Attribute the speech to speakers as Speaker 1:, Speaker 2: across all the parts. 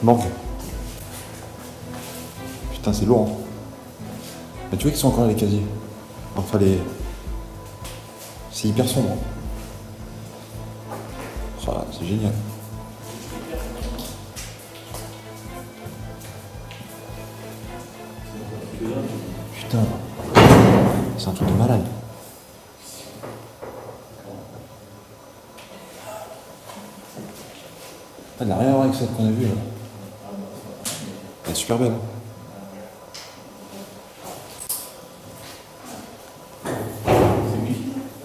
Speaker 1: Manque. Putain, c'est lourd. Hein. Mais tu vois qu'ils sont encore là, les casiers. Enfin, les. C'est hyper sombre. Hein. Oh, c'est génial. Putain. C'est un truc de malade. Elle n'a rien à voir avec celle qu'on a vue là. Elle est super belle. Hein.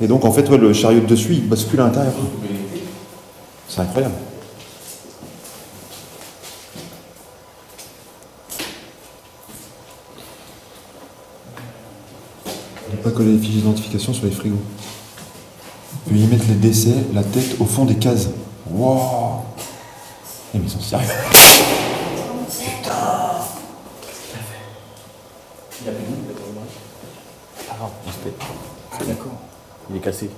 Speaker 1: Et donc en fait ouais, le chariot de dessus il bascule à l'intérieur. C'est incroyable. On ne peut pas coller les fiches d'identification sur les frigos. On peut y mettre les décès, la tête au fond des cases. Wouah. Eh mais ils sont sérieux. Putain.
Speaker 2: Il a plus de bout, respect. C'est d'accord. Il est cassé.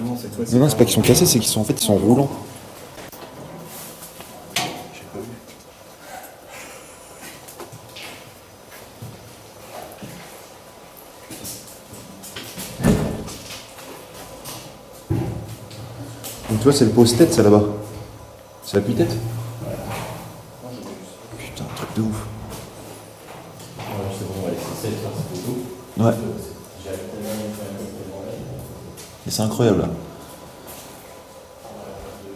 Speaker 1: Non, c'est pas qu'ils sont cassés, c'est qu'ils sont en fait ils sont roulants.
Speaker 2: J'ai pas vu.
Speaker 1: Donc tu vois c'est le pose-tête ça là-bas. C'est la tête. Putain, un truc de ouf.
Speaker 2: C'est bon, ouais, c'est 7 heures, c'est tout.
Speaker 1: Ouais. Et c'est incroyable là. Là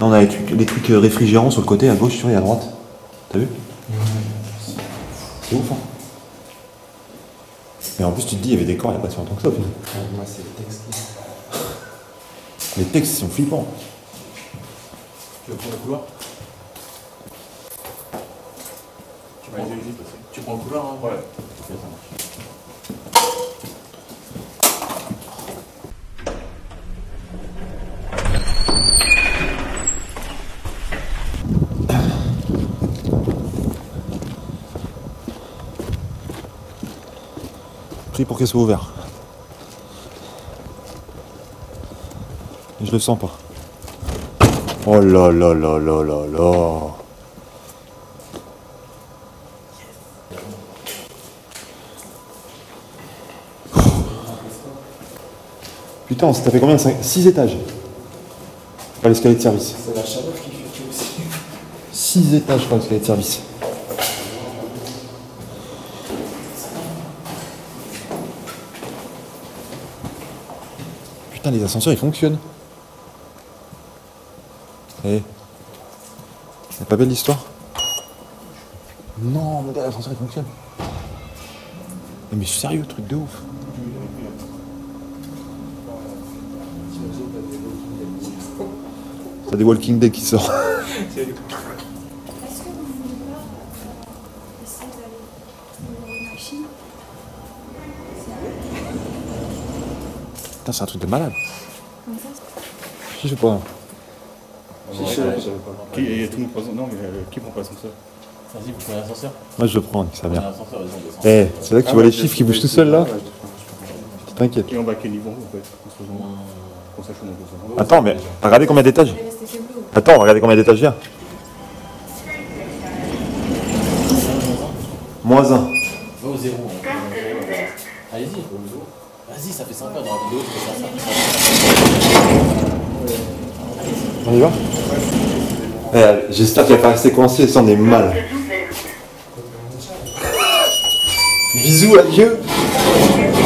Speaker 1: on a les trucs réfrigérants sur le côté, à gauche, tu vois, et à droite. T'as vu? C'est ouf hein. Mais en plus tu te dis, il y avait des corps il n'y a pas si longtemps que ça au final.
Speaker 2: Moi c'est le texte.
Speaker 1: Les textes ils sont flippants.
Speaker 2: Tu veux prendre le couloir? Tu prends le couloir hein? Ouais. Ok, ça marche.
Speaker 1: Prie pour qu'elle soit ouverte. Je le sens pas. Oh là là là là là là. Putain, on s'est tapé combien? 6 étages. Pas l'escalier de service.
Speaker 2: C'est la chaleur qui fait tout aussi.
Speaker 1: 6 étages par l'escalier de service. Putain, les ascenseurs ils fonctionnent. Eh. C'est pas belle l'histoire? Non, mais l'ascenseur il fonctionne. Mais sérieux, truc de ouf. T'as des Walking Dead qui sortent.
Speaker 3: Est-ce que vous voulez pas essayer d'aller dans une machine?
Speaker 1: Putain, c'est un truc de malade.
Speaker 3: Comme ça,
Speaker 1: Je sais pas.
Speaker 4: Qui, et tout le monde passe, non, mais qui prend pas l'ascenseur?
Speaker 2: Vas-y, vous prenez l'ascenseur?
Speaker 1: Moi je le prends, ça
Speaker 2: On a
Speaker 1: vient.
Speaker 2: l'ascenseur, vas-y, on descend.
Speaker 1: Eh, c'est là que tu vois les chiffres qui bougent tout seuls là? T'inquiète.
Speaker 4: Et on va à quel niveau en fait? Qu'on sache où on peut.
Speaker 1: Attends, mais regardez combien d'étages.
Speaker 3: je vais rester chez vous.
Speaker 1: Attends, regardez combien d'étages il y a. -1.
Speaker 2: Va au zéro. Allez-y, va au zéro. Vas-y, ça fait sympa dans la vidéo, tu fais ça.
Speaker 1: On y va? J'espère qu'elle va pas rester coincée, ça en est mal. Bisous, adieu.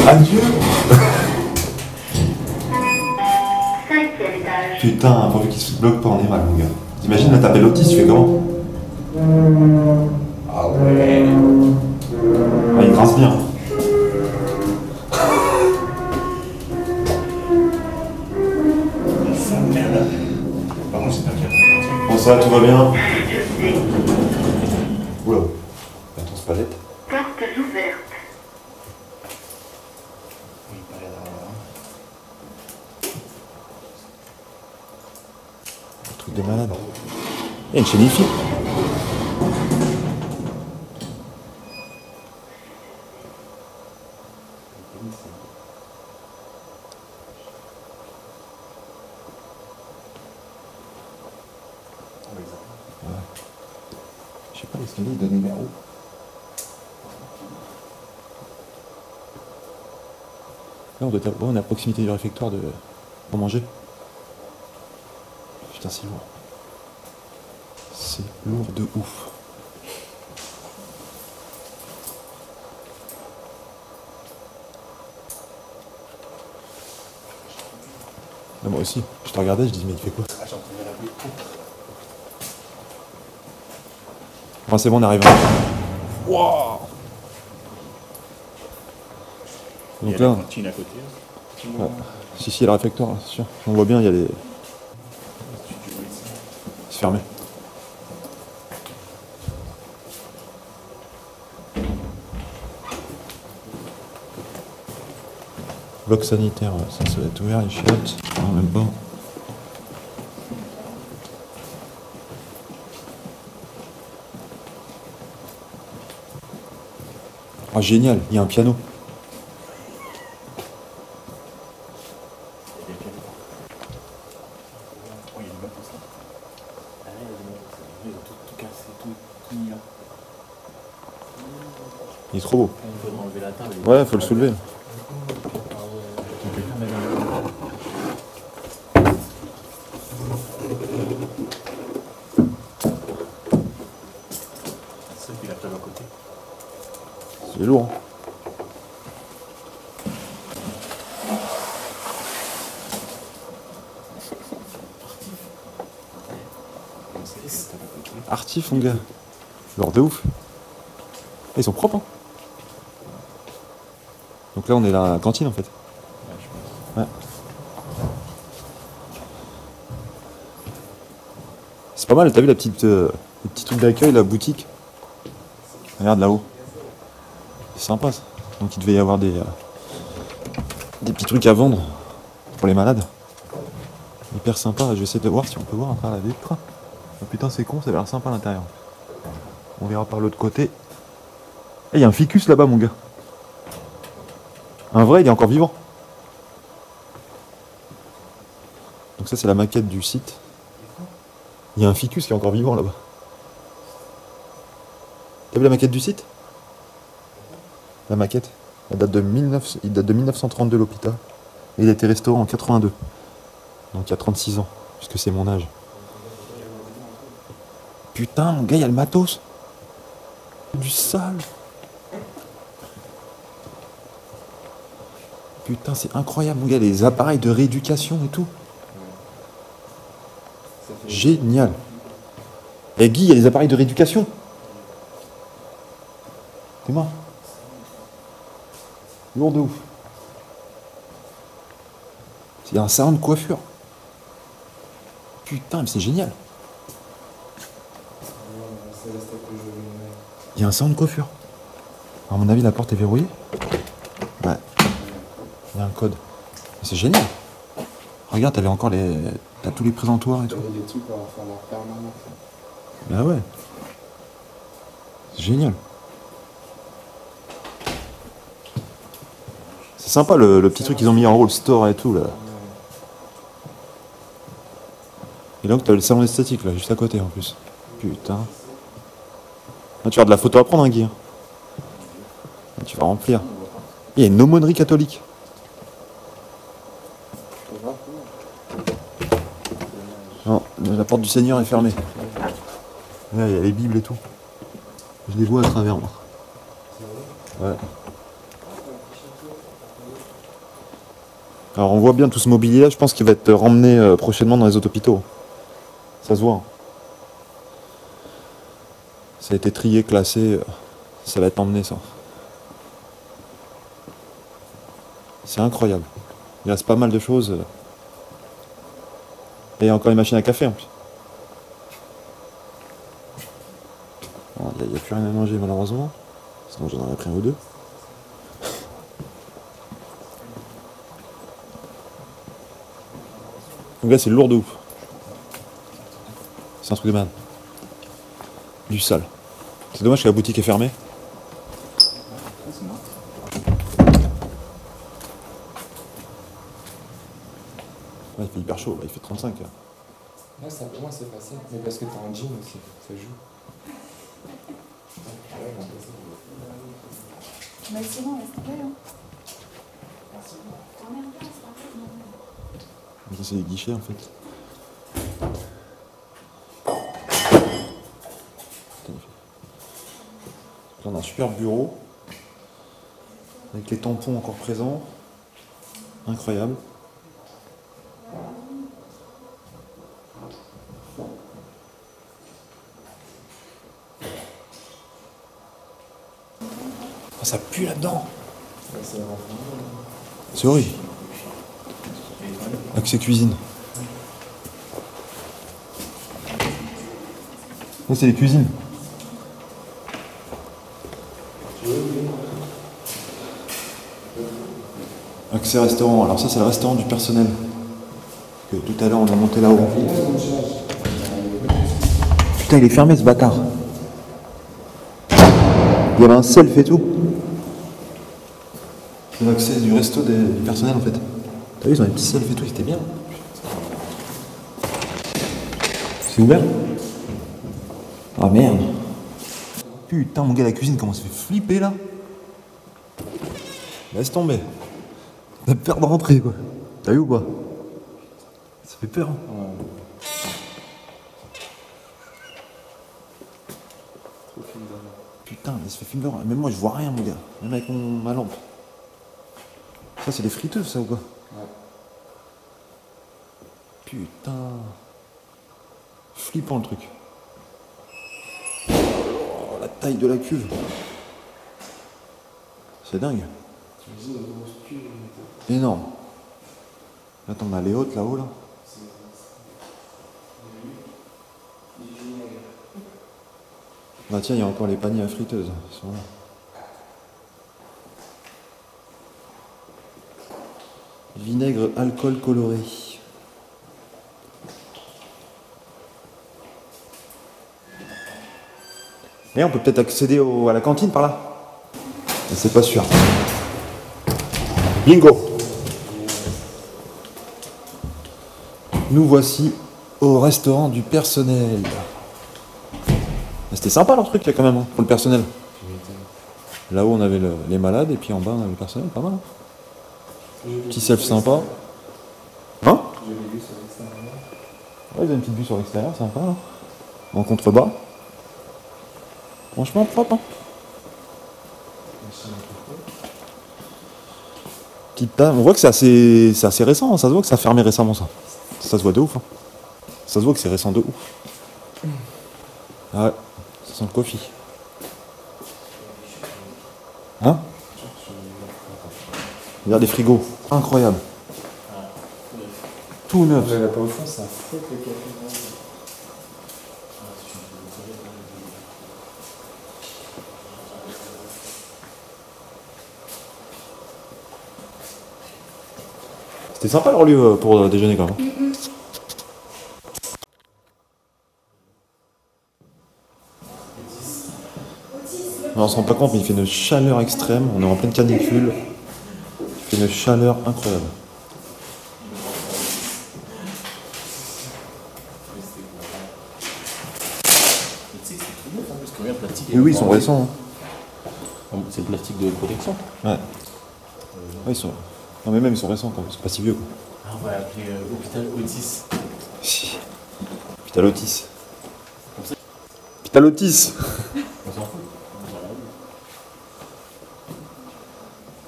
Speaker 1: Adieu. Putain, pourvu qu'il se bloque pas, on est mal, mon gars. T'imagines, là, t'appelles Otis, tu fais comment?
Speaker 2: Ah ouais.
Speaker 1: Ah, il grince bien.
Speaker 4: Ça merde. Par contre, j'espère qu'il y a pas de
Speaker 1: Bon, ça va, tout va bien. Oula. Attends, c'est pas bête.
Speaker 5: Portes ouvertes.
Speaker 1: Un truc de malade. Il y a une chaîne IFI. Je sais pas, l'escalier il donne vers où? Là, on doit être on est à proximité du réfectoire pour manger. Putain, c'est lourd. C'est lourd de ouf. Ah, moi aussi, je te regardais, je dis mais il fait quoi? Enfin, c'est bon, on arrive. Waouh! Donc là,
Speaker 4: cantine à côté.
Speaker 1: ouais. Si, il y a le réfectoire, là, c'est sûr. On voit bien, il y a les. C'est fermé. Bloc sanitaire, ça doit être ouvert, les chiottes. Non, même pas. Ah, génial, il y a un piano. Il est trop beau.
Speaker 2: Il faudra enlever la table.
Speaker 1: Ouais, faut le soulever.
Speaker 2: C'est puis la table à côté.
Speaker 1: C'est lourd. Hein. Artif, mon gars. Lourd de ouf. Ah, ils sont propres, hein. Donc là, on est à la cantine, en fait. Ouais. C'est pas mal, t'as vu la petite, le petit truc d'accueil, la boutique? Regarde là-haut. C'est sympa, ça. Donc il devait y avoir des petits trucs à vendre pour les malades. Hyper sympa. Je vais essayer de voir si on peut voir à travers la vitre. Oh, putain, c'est con, ça a l'air sympa à l'intérieur. On verra par l'autre côté. Eh, il y a un ficus là-bas, mon gars. Un vrai, il est encore vivant. Donc ça, c'est la maquette du site. Il y a un ficus qui est encore vivant là-bas. T'as vu la maquette du site? La maquette. Elle date de 1932, l'hôpital. Et il a été restauré en 82. Donc il y a 36 ans, puisque c'est mon âge. Putain, mon gars, il y a le matos. Du sale. Putain, c'est incroyable, mon gars, les appareils de rééducation et tout. Génial. Et Guy, il y a les appareils de rééducation. T'es mort. Lourd de ouf. Il y a un salon de coiffure. Putain, mais c'est génial. Il y a un salon de coiffure. À mon avis, la porte est verrouillée. Ouais. Il y a un code. C'est génial. Regarde, t'avais encore t'as tous les présentoirs et tout.
Speaker 5: des trucs pour faire leur permanence.
Speaker 1: Bah ouais. C'est génial. C'est sympa le petit truc qu'ils ont mis en haut, le store et tout là. Et donc t'as le salon esthétique là, juste à côté en plus. Putain. Là, tu as de la photo à prendre, hein, Guy. Là, tu vas remplir. Il y a une aumônerie catholique. Non, la porte du Seigneur est fermée. Là, il y a les Bibles et tout. Je les vois à travers moi. Ouais. Alors on voit bien tout ce mobilier là, je pense qu'il va être remmené prochainement dans les autres hôpitaux. Ça se voit. Ça a été trié, classé, ça va être emmené ça. C'est incroyable. Il reste pas mal de choses. Et il y a encore une machine à café en plus. Il n'y a plus rien à manger malheureusement. Sinon j'en aurais pris un ou deux. Donc là c'est lourd de ouf. C'est un truc de malade. Du sale. C'est dommage que la boutique est fermée. Ouais, il fait hyper chaud, là, il fait 35. Là.
Speaker 5: Là, ça, pour moi, c'est facile. Mais parce que t'es en jean aussi, ça joue.
Speaker 3: Mais sinon, laisse tomber. Hein. T'emmerdes pas, c'est pas grave. Non.
Speaker 1: Ça, c'est les guichets en fait. Là, on a un super bureau. Avec les tampons encore présents. Incroyable. Oh, ça pue là-dedans. C'est horrible. Accès cuisine. Là, c'est les cuisines. Accès restaurant. Alors ça, c'est le restaurant du personnel. Que tout à l'heure, on a monté là-haut. Putain, il est fermé ce bâtard. Il y avait un self et tout. C'est l'accès du resto du personnel en fait. T'as vu, ils ont des petits selfs et tout, c'était bien. C'est ouvert? Ah merde. Putain, mon gars, la cuisine, comment ça fait flipper là? Laisse tomber. On a peur de rentrer quoi. T'as vu ou pas? Ça fait peur. Hein. Putain, mais ça fait film d'horreur. Même moi, je vois rien, mon gars. Même avec ma lampe. Ça, c'est des friteuses, ça ou quoi?
Speaker 5: Ouais.
Speaker 1: Putain. Flippant le truc. Oh, la taille de la cuve. C'est dingue. Énorme. Attends, on a les hautes là-haut là. Bah tiens, il y a encore les paniers à friteuse. Ils sont là. Vinaigre, alcool coloré. Mais on peut peut-être accéder à la cantine par là. C'est pas sûr. Bingo. Nous voici au restaurant du personnel. C'était sympa leur truc là quand même hein, pour le personnel. Là-haut on avait les malades et puis en bas on avait le personnel, pas mal. Petit self sympa. Hein? Ouais, ils ont une petite vue sur l'extérieur, sympa. Hein. En contrebas. Franchement propre. Hein. Petite table. On voit que c'est assez récent, hein. Ça se voit que ça a fermé récemment ça. Ça se voit de ouf. Hein. Ça se voit que c'est récent de ouf. Ah ouais, ça sent le coffee. Hein? Regarde les frigos, incroyable. Tout neuf.
Speaker 5: Là pas au fond, ça flotte le café.
Speaker 1: C'était sympa leur lieu pour déjeuner quand même. On se rend pas compte mais il fait une chaleur extrême, on est en pleine canicule. Il fait une chaleur incroyable. Oui, ils sont récents. Hein.
Speaker 2: C'est le plastique de protection.
Speaker 1: Ouais. Ouais, ils sont. Non mais même ils sont récents quand même, c'est pas si vieux quoi.
Speaker 2: Ah, on va appeler Hôpital Otis.
Speaker 1: Hôpital Otis. Hôpital Otis.
Speaker 2: On s'en fout.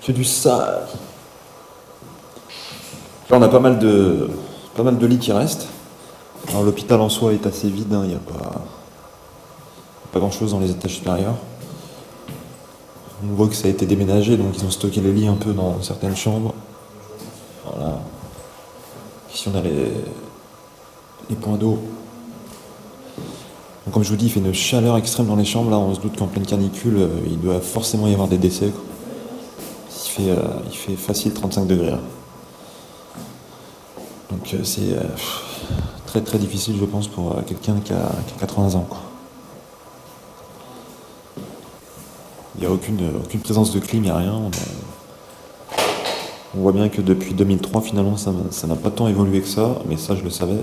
Speaker 1: C'est du sale. Là on a pas mal de lits qui restent. Alors l'hôpital en soi est assez vide, il n'y a pas grand chose dans les étages supérieurs. On voit que ça a été déménagé, donc ils ont stocké les lits un peu dans certaines chambres. Voilà. Ici on a les points d'eau. Donc, comme je vous dis, il fait une chaleur extrême dans les chambres. Là on se doute qu'en pleine canicule, il doit forcément y avoir des décès. Quoi. Il fait facile 35 degrés. Là. Donc c'est très très difficile je pense pour quelqu'un qui a 80 ans. Quoi. Il n'y a aucune présence de clim, il n'y a rien. On voit bien que depuis 2003 finalement ça n'a pas tant évolué que ça, mais ça je le savais.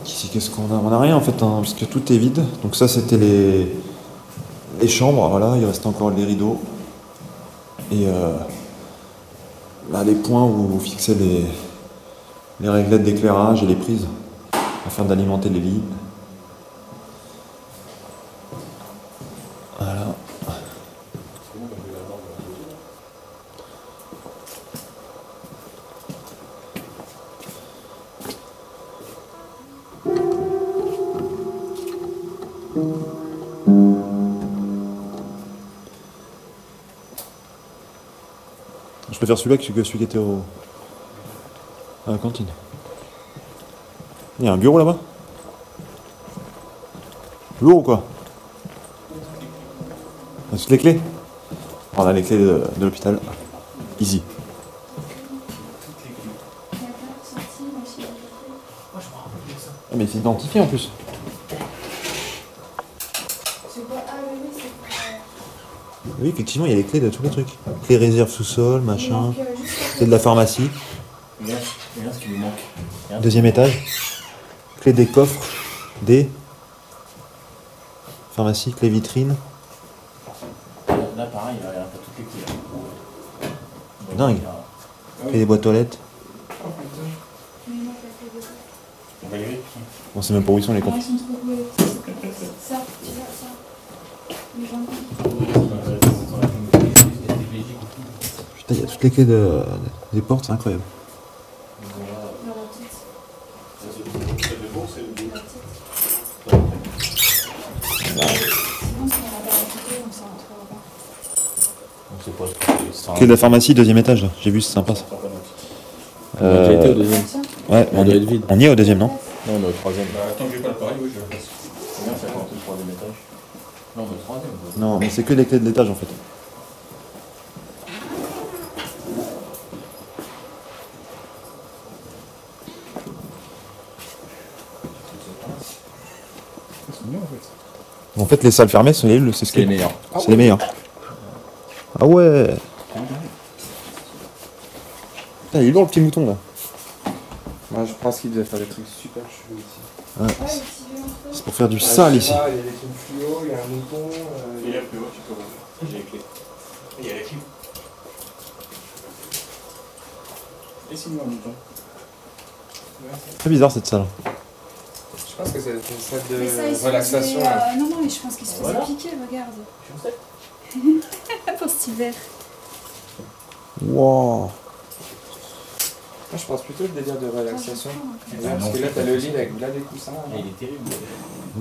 Speaker 1: Ici, qu'est-ce qu'on a? On a rien en fait, hein, parce que tout est vide. Donc ça, c'était les chambres. Voilà, il reste encore les rideaux. Et là, les points où vous fixez les réglettes d'éclairage et les prises afin d'alimenter les lits. Voilà. Je préfère celui-là que celui qui était à la cantine. Il y a un bureau là-bas? Lourd ou quoi? On a toutes les clés? On a les clés de l'hôpital. Easy.
Speaker 3: Il y a pas ressorti, moi je suis
Speaker 2: Moi, je me rappelle de ça.
Speaker 1: Ah, mais c'est identifié en plus.
Speaker 3: Je vois, ah oui, c'est pour.
Speaker 1: Oui, effectivement, il y a les clés de tous les trucs. Clés réserve sous-sol,
Speaker 3: Il
Speaker 1: machin.
Speaker 3: manque juste
Speaker 1: Clé de la pharmacie.
Speaker 2: Regarde ce qui lui manque. Regarde.
Speaker 1: Deuxième étage. Clé des coffres. Des. Pharmacie, clé vitrine.
Speaker 2: Là, pareil, il y a pas toutes les clés.
Speaker 1: Dingue. Clé des boîtes toilettes.
Speaker 3: Mais il manque la clé de.
Speaker 2: On va y aller.
Speaker 1: On sait même pas où ils sont les
Speaker 3: Ah,
Speaker 1: coffres.
Speaker 3: ils sont trop beaux. Ça, tu vois, ça. Les gens.
Speaker 1: Putain, il y a toutes les clés des portes, c'est incroyable.
Speaker 3: Dans la petite. Sinon, si on n'a pas la clé, on s'en retrouvera pas.
Speaker 2: On sait pas ce que
Speaker 1: Clé de la pharmacie, deuxième étage, là. J'ai vu, c'est sympa ça.
Speaker 4: On a déjà été au deuxième.
Speaker 3: Tiens.
Speaker 1: Ouais,
Speaker 4: On doit être vide.
Speaker 1: on y est au deuxième, non?
Speaker 4: Non, on est au troisième.
Speaker 5: Tant que j'ai pas le pari, oui, je le passe.
Speaker 2: Combien ça compte le troisième étage? Non, le troisième. quoi.
Speaker 1: Non, mais c'est que les clés de l'étage en fait.
Speaker 5: C'est mieux en fait.
Speaker 1: En fait, les salles fermées, c'est les
Speaker 4: C'est les meilleurs.
Speaker 1: C'est les meilleurs. Ah ouais. Putain, il est lourd le petit mouton là.
Speaker 6: Moi, je pense qu'il devait faire des trucs super chelous ici.
Speaker 1: Ouais.
Speaker 3: Ouais, les petits vieux entre eux.
Speaker 1: C'est pour faire du
Speaker 6: Ouais,
Speaker 1: sale
Speaker 6: je
Speaker 1: ici.
Speaker 6: sais pas, il y a des trucs fluo, il y a un mouton.
Speaker 5: Il y a plus haut, tu peux voir. J'ai les clés. Il y a la clé. Et sinon, un mouton.
Speaker 1: Très bizarre cette salle.
Speaker 6: Je pense que c'est une salle
Speaker 3: Mais ça, ils
Speaker 6: de
Speaker 3: se
Speaker 6: relaxation.
Speaker 3: faisaient,
Speaker 6: là.
Speaker 3: non, non, mais je pense qu'ils se faisaient
Speaker 2: Voilà.
Speaker 3: piquer, regarde.
Speaker 2: Je sais.
Speaker 3: Pour cet hiver.
Speaker 1: Wow.
Speaker 6: Moi, je pense plutôt le délire de relaxation.
Speaker 3: Attends,
Speaker 6: Ouais, parce que là, t'as le lit avec là des coussins.
Speaker 2: Ah, il est terrible.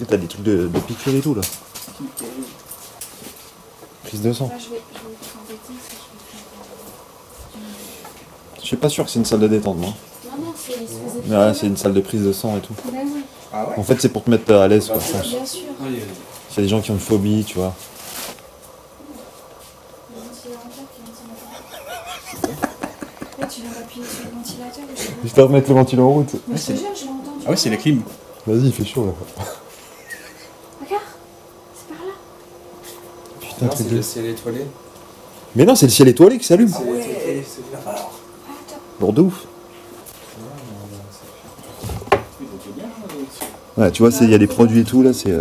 Speaker 1: Là, t'as des trucs de piqûres et tout là. Prise de sang.
Speaker 3: là, je vais t'embêter, ça, je vais
Speaker 1: Je suis pas sûr que c'est une salle de détente, moi.
Speaker 3: faire. Non, non, ils se faisaient piquer.
Speaker 1: Mais ouais, c'est une salle de prise de sang et tout.
Speaker 3: Ben oui,
Speaker 6: Ah ouais.
Speaker 1: En fait, c'est pour te mettre à l'aise, quoi, je pense.
Speaker 3: bien sûr.
Speaker 5: Ah, il y a
Speaker 1: S'il y a des gens qui ont une phobie, tu vois.
Speaker 3: Le ventilateur qui vient de se mettre. Là, tu viens d'appuyer sur le ventilateur. Je sais pas.
Speaker 1: Je vais remettre le ventilo en route.
Speaker 3: Mais je te jure, je l'ai entendu.
Speaker 5: Ah oui, c'est la clim.
Speaker 1: Vas-y, il fait chaud là.
Speaker 3: Regarde, c'est par là.
Speaker 1: Putain,
Speaker 6: Non,
Speaker 1: truc
Speaker 6: c'est
Speaker 1: de...
Speaker 6: le ciel étoilé.
Speaker 1: Mais non, c'est le ciel étoilé qui s'allume.
Speaker 6: C'est l'étoilé, c'est bien.
Speaker 3: Ah, attends.
Speaker 1: Lourd de ouf.
Speaker 5: Il était bien,
Speaker 1: Ouais, tu vois, il y a des produits et tout là, c'est.
Speaker 5: je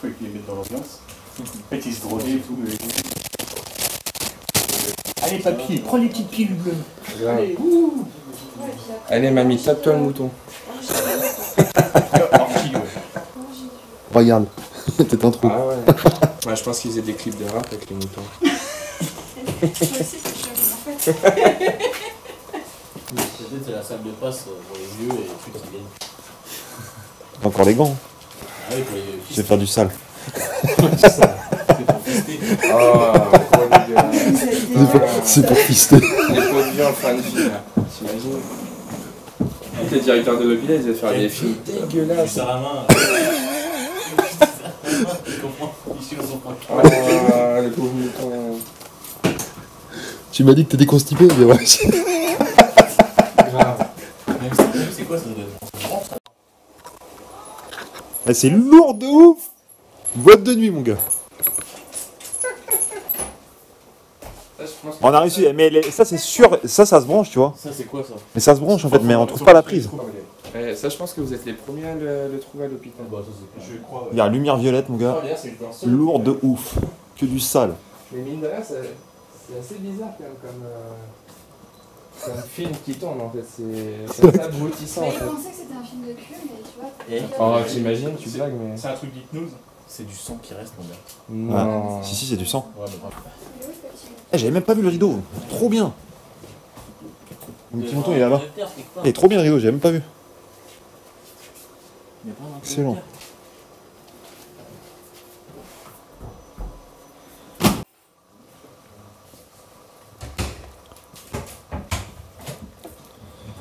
Speaker 5: peux qu'ils les mettent dans l'ambiance. En fait, ils se droguaient et tout. Allez, papy, prends les petites pilules bleues.
Speaker 6: Grave.
Speaker 5: Allez, ouh.
Speaker 3: Ouais, puis après,
Speaker 6: Allez, mamie, tape-toi le mouton.
Speaker 5: Ortie, ouais.
Speaker 1: Regarde, t'es un trou.
Speaker 6: Ah ouais. Moi, je pense qu'ils faisaient des clips de rap avec les moutons.
Speaker 3: moi aussi, je suis en fait.
Speaker 2: Peut-être c'est la salle de passe pour les vieux et ceux qui viennent.
Speaker 1: Encore les gants.
Speaker 2: Ah oui, pour les
Speaker 1: Je vais faire du sale.
Speaker 2: c'est pour tester.
Speaker 6: Oh, trop dégueulasse.
Speaker 1: C'est pour fister.
Speaker 6: Les pots de vie en fin de vie, là. T'imagines? Les directeurs de l'hôpital, ils devaient faire des films
Speaker 2: Tu
Speaker 6: dégueulasses.
Speaker 2: serres la main. Tu comprends? Il suit son point.
Speaker 6: Oh, les pauvres moutons.
Speaker 1: Tu m'as dit que t'étais constipé, mais ouais.
Speaker 6: Grave.
Speaker 2: Même c'est quoi ça doit être?
Speaker 1: Ah, c'est lourd de ouf. Boîte de nuit, mon gars.
Speaker 6: Là, je pense
Speaker 1: On a réussi, mais ça c'est sûr, ça se branche, tu vois.
Speaker 2: Ça, c'est quoi ça?
Speaker 1: Mais ça se branche en fait, mais on trouve pas la prise.
Speaker 6: Ça, je pense que vous êtes les premiers à le trouver à l'hôpital.
Speaker 2: Bah, ça, c'est
Speaker 5: Je crois.
Speaker 1: Il y a lumière violette, mon gars.
Speaker 6: Regarde, c'est le seul.
Speaker 1: Lourd de ouf. Que du sale.
Speaker 6: Mais mine de rien, c'est assez bizarre quand même comme film qui tourne en fait. C'est assez abrutissant en
Speaker 3: Mais je
Speaker 6: fait.
Speaker 3: pensais que c'était un film de cul, mais tu vois.
Speaker 2: Et
Speaker 6: Oh, t'imagines, tu blagues, mais.
Speaker 5: C'est un truc d'hypnose.
Speaker 2: c'est du sang qui reste, mon gars.
Speaker 6: Non.
Speaker 1: Si, c'est du sang.
Speaker 2: Ouais, mais bref.
Speaker 3: Il est où, ce petit?
Speaker 1: Eh, j'avais même pas vu le rideau. Trop bien. Mon petit menton il est là-bas. Il est trop bien le rideau, j'avais même pas vu. Excellent.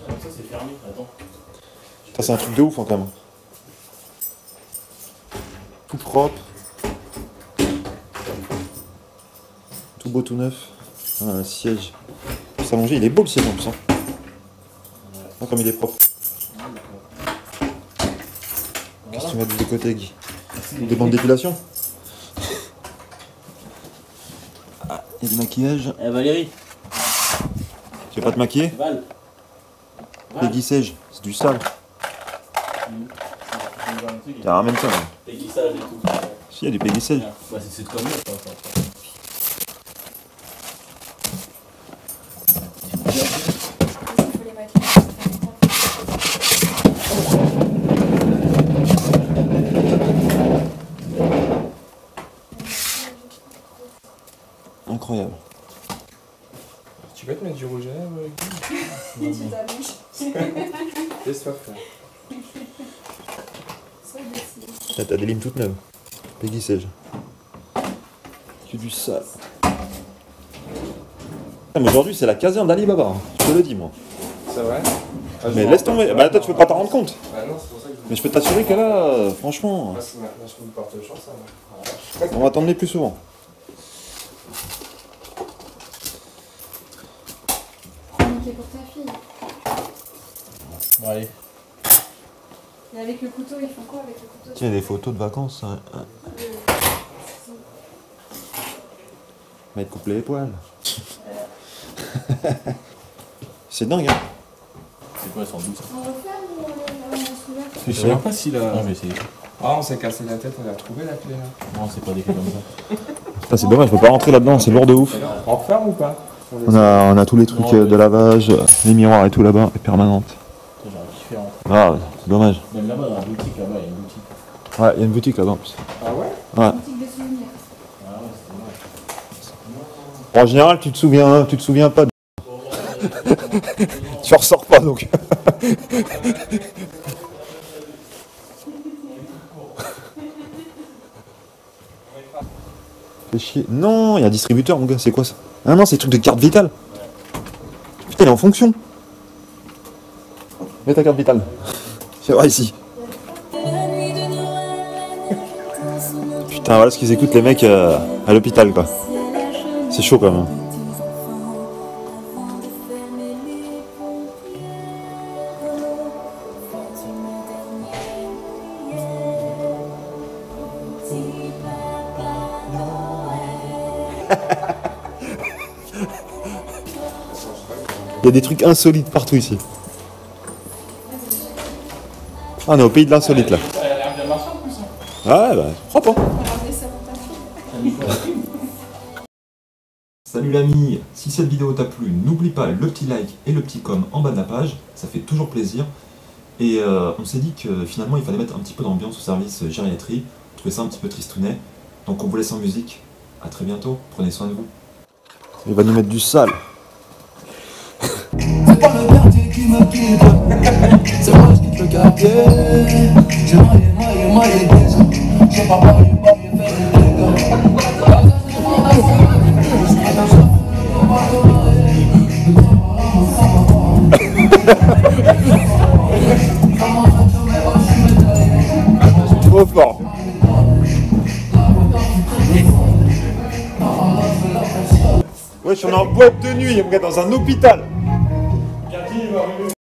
Speaker 2: Ça, c'est fermé, attends.
Speaker 1: Ça c'est un truc de ouf hein, quand même. Tout propre. Tout beau, tout neuf. Ah, un siège. Pour s'allonger, il est beau le siège en plus. Hein. Ah, comme il est propre. Qu'est-ce que tu vas de côté, Guy? Des bandes d'épilation. Ah, il y a du maquillage.
Speaker 2: Eh, Valérie,
Speaker 1: Tu veux pas te maquiller?
Speaker 2: Val.
Speaker 1: Pégissage, c'est du sale. T'as ramène ça. Hein.
Speaker 2: Péguissage et tout.
Speaker 1: Si, il y a du pégissage.
Speaker 2: Bah, c'est comme ça, ça.
Speaker 3: Il faut les maquiller.
Speaker 1: Incroyable.
Speaker 6: Tu peux te mettre du rouge à lèvres, Guy?
Speaker 3: Tu t'allonges.
Speaker 6: Laisse-toi faire.
Speaker 3: Sois décidé.
Speaker 1: Là, t'as des lignes toutes neuves. Pégissage. Que du sale. Ah, mais aujourd'hui, c'est la caserne d'Ali Baba. Hein. Je te le dis, moi.
Speaker 6: C'est vrai?
Speaker 1: Mais laisse tomber. Bah, toi, tu peux pas t'en rendre compte.
Speaker 6: Bah non, c'est pour ça que je
Speaker 1: Mais je peux t'assurer que là, franchement,
Speaker 6: Là, je vous porte chance, ça.
Speaker 1: on va t'emmener plus souvent.
Speaker 3: Paniquer pour ta fille.
Speaker 2: Bon, allez.
Speaker 3: Et avec le couteau, ils font quoi avec le couteau?
Speaker 1: Tiens, des photos de vacances. Hein. Mais te coupe les poils. C'est dingue, hein.
Speaker 2: C'est quoi, sans doute?
Speaker 3: On referme ou on laisse ouvert?
Speaker 1: Je
Speaker 2: sais même pas si la. Non, je vais essayer.
Speaker 6: Ah, on s'est cassé la tête, on a trouvé la clé là.
Speaker 2: Non, c'est pas des clés comme ça.
Speaker 1: Putain, c'est dommage, je peux pas rentrer là-dedans, c'est lourd de ouf.
Speaker 6: On referme ou pas?
Speaker 1: On a tous les trucs de lavage, les miroirs et tout là-bas, et permanente.
Speaker 2: J'aurais kiffé rentrer.
Speaker 1: Ah, c'est dommage.
Speaker 2: Même là-bas, dans la boutique, là-bas, il y a une boutique.
Speaker 1: Ouais, il y a une boutique là-bas en plus.
Speaker 6: Ah ouais?
Speaker 1: Ouais.
Speaker 3: Boutique de souvenirs.
Speaker 2: Ah ouais, c'est dommage.
Speaker 1: En général, tu te souviens pas de... Tu ressors pas donc. Fais chier. Non, il y a un distributeur, mon gars, c'est quoi ça? Ah non, c'est le truc de carte vitale. Putain, il est en fonction. Mets ta carte vitale. C'est vrai ici. Putain, voilà ce qu'ils écoutent les mecs à l'hôpital, quoi. C'est chaud quand même. Il y a des trucs insolites partout ici. Ah, on est au pays de l'insolite là.
Speaker 6: Ça a l'air bien marché en plus.
Speaker 1: Ah ouais, bah, je crois pas.
Speaker 3: On va ramener ça pour ta fille.
Speaker 1: Salut l'ami, si cette vidéo t'a plu, n'oublie pas le petit like et le petit com en bas de la page, ça fait toujours plaisir. Et on s'est dit que finalement il fallait mettre un petit peu d'ambiance au service gériatrie, on trouvait ça un petit peu tristounet. Donc on vous laisse en musique, à très bientôt, prenez soin de vous. Il va nous mettre du sale.
Speaker 7: C'est pas le quartier qui me quitte, c'est moi qui quitte le quartier. J'ai maillé déjà. J'ai pas parlé, fait des dégâts.
Speaker 1: Trop fort. Wesh, on est en boîte de nuit, on est dans un hôpital.
Speaker 5: Gardien, il va arriver.